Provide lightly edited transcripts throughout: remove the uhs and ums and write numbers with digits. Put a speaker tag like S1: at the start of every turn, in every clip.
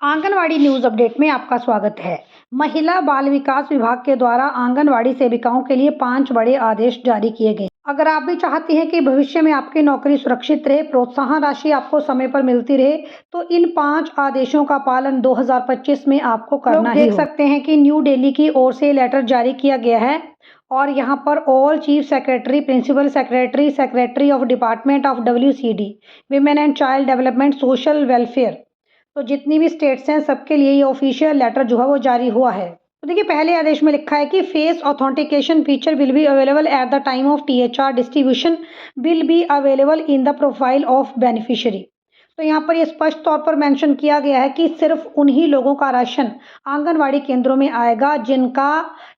S1: Anganwadi news update में आपका स्वागत है। महिला बाल विकास विभाग के द्वारा आंगनवाड़ी सेविकाओं के लिए 5 बड़े आदेश जारी किए गए। अगर आप भी चाहती हैं कि भविष्य में आपकी नौकरी सुरक्षित रहे, प्रोत्साहन राशि आपको समय पर मिलती रहे, तो इन 5 आदेशों का पालन 2025 में आपको करना ही होगा। देख सकते हैं कि न्यू दिल्ली की ओर से लेटर जारी किया गया है और यहाँ पर all chief secretary, principal secretary, secretary of department of WCD, women and child development, social welfare, तो जितनी भी स्टेट्स हैं सबके लिए ये ऑफिशियल लेटर जो है वो जारी हुआ है। तो देखिए, पहले आदेश में लिखा है कि face authentication feature will be available at the time of THR distribution will be available in the profile of beneficiary. तो यहाँ पर ये स्पष्ट तौर पर मेंशन किया गया है कि सिर्फ उन्हीं लोगों का राशन आंगनवाड़ी केंद्रों में आएगा जिनका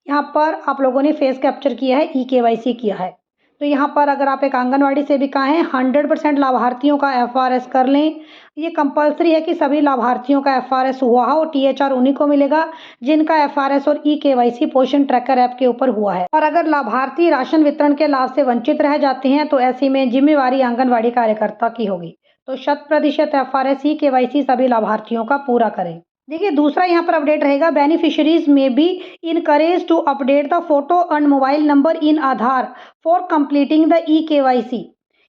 S1: यहाँ पर आप लोगों ने फेस कैप्चर किया है, EKYC किया है। तो यहाँ पर अगर आप एक आंगनवाड़ी सेविका हैं, 100% लाभार्थियों का FRS कर लें। ये कंपलसरी है कि सभी लाभार्थियों का FRS हुआ हो और THR उन्हीं को मिलेगा जिनका FRS और EKYC पोषण ट्रैकर ऐप के ऊपर हुआ है। और अगर लाभार्थी राशन वितरण के लाभ से वंचित रह जाते हैं तो ऐसी में जिम्मेवारी आंगनवाड़ी कार्यकर्ता की होगी। तो 100% FRS EKYC सभी लाभार्थियों का पूरा करें। देखिए, दूसरा यहाँ पर अपडेट रहेगा, beneficiaries may be encourage to update the photo and mobile number in Aadhaar for completing the EKYC।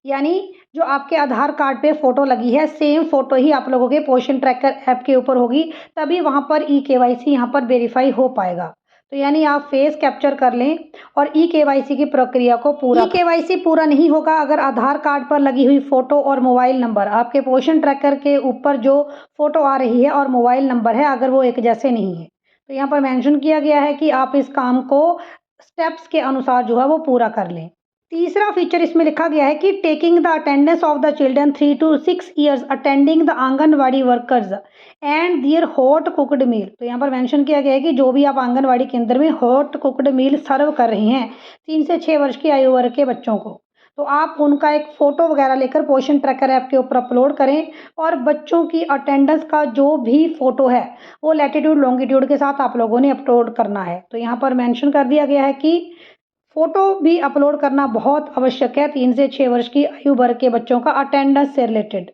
S1: यानी जो आपके आधार कार्ड पे फोटो लगी है, सेम फोटो ही आप लोगों के पोषण ट्रैकर ऐप के ऊपर होगी, तभी वहाँ पर EKYC यहाँ पर वेरीफाई हो पाएगा। तो यानी आप फेस कैप्चर कर लें और EKYC की प्रक्रिया को पूरा। EKYC पूरा नहीं होगा अगर आधार कार्ड पर लगी हुई फोटो और मोबाइल नंबर, आपके पोषण ट्रैकर के ऊपर जो फोटो आ रही है और मोबाइल नंबर है, अगर वो एक जैसे नहीं है। तो यहाँ पर मेंशन किया गया है कि आप इस काम को स्टेप्स के अनुसार जो है वो पूरा कर लें। तीसरा फीचर इसमें लिखा गया है कि taking the attendance of the children 3 to 6 years attending the anganwadi workers and their hot cooked meal. तो यहाँ पर मेंशन किया गया है कि जो भी आप आंगनवाड़ी केंद्र में हॉट कुकड मील सर्व कर रहे हैं 3 से 6 वर्ष की आयु वर्ग के बच्चों को, तो आप उनका एक फ़ोटो वगैरह लेकर पोषण ट्रैकर ऐप के ऊपर अपलोड करें और बच्चों की अटेंडेंस का जो भी फ़ोटो है वो लैटिट्यूड लॉन्गिट्यूड के साथ आप लोगों ने अपलोड करना है। तो यहाँ पर मेंशन कर दिया गया है कि फ़ोटो भी अपलोड करना बहुत आवश्यक है 3 से 6 वर्ष की आयु वर्ग के बच्चों का अटेंडेंस से रिलेटेड।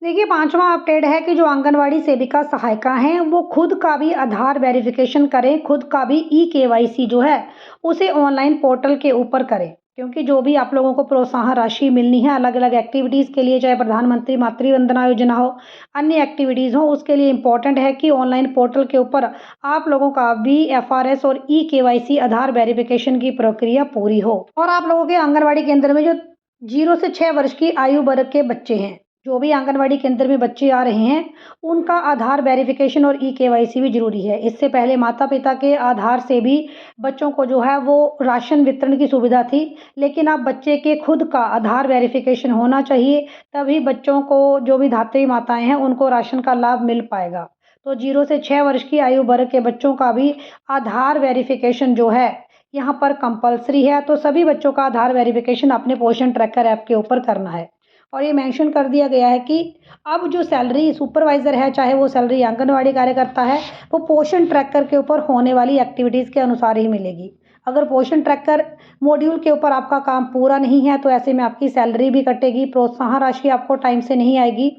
S1: देखिए, 5वां अपडेट है कि जो आंगनवाड़ी सेविका सहायिका हैं वो खुद का भी आधार वेरिफिकेशन करें, खुद का भी EKYC जो है उसे ऑनलाइन पोर्टल के ऊपर करें, क्योंकि जो भी आप लोगों को प्रोत्साहन राशि मिलनी है अलग अलग एक्टिविटीज़ के लिए, चाहे प्रधानमंत्री मातृ वंदना योजना हो, अन्य एक्टिविटीज़ हो, उसके लिए इम्पोर्टेंट है कि ऑनलाइन पोर्टल के ऊपर आप लोगों का भी FRS और EKYC आधार वेरिफिकेशन की प्रक्रिया पूरी हो। और आप लोगों के आंगनवाड़ी केंद्र में जो 0 से 6 वर्ष की आयु वर्ग के बच्चे हैं, जो भी आंगनवाड़ी केंद्र में बच्चे आ रहे हैं, उनका आधार वेरिफिकेशन और EKYC भी जरूरी है। इससे पहले माता पिता के आधार से भी बच्चों को जो है वो राशन वितरण की सुविधा थी, लेकिन अब बच्चे के खुद का आधार वेरिफिकेशन होना चाहिए, तभी बच्चों को, जो भी धात्री माताएं हैं, उनको राशन का लाभ मिल पाएगा। तो 0 से 6 वर्ष की आयु वर्ग के बच्चों का भी आधार वेरिफिकेशन जो है यहाँ पर कंपलसरी है। तो सभी बच्चों का आधार वेरिफिकेशन अपने पोषण ट्रैकर ऐप के ऊपर करना है। और ये मेंशन कर दिया गया है कि अब जो सैलरी सुपरवाइज़र है, चाहे वो सैलरी आंगनवाड़ी कार्यकर्ता है, वो पोषण ट्रैकर के ऊपर होने वाली एक्टिविटीज़ के अनुसार ही मिलेगी। अगर पोषण ट्रैकर मॉड्यूल के ऊपर आपका काम पूरा नहीं है तो ऐसे में आपकी सैलरी भी कटेगी, प्रोत्साहन राशि आपको टाइम से नहीं आएगी।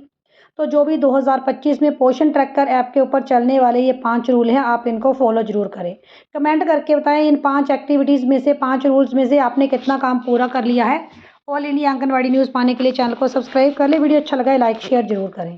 S1: तो जो भी 2025 में पोषण ट्रैकर ऐप के ऊपर चलने वाले ये 5 रूल हैं, आप इनको फॉलो जरूर करें। कमेंट करके बताएं इन 5 एक्टिविटीज़ में से, 5 रूल्स में से आपने कितना काम पूरा कर लिया है। ऑल इंडिया आंगनवाड़ी न्यूज़ पाने के लिए चैनल को सब्सक्राइब कर ले। वीडियो अच्छा लगा है लाइक शेयर जरूर करें।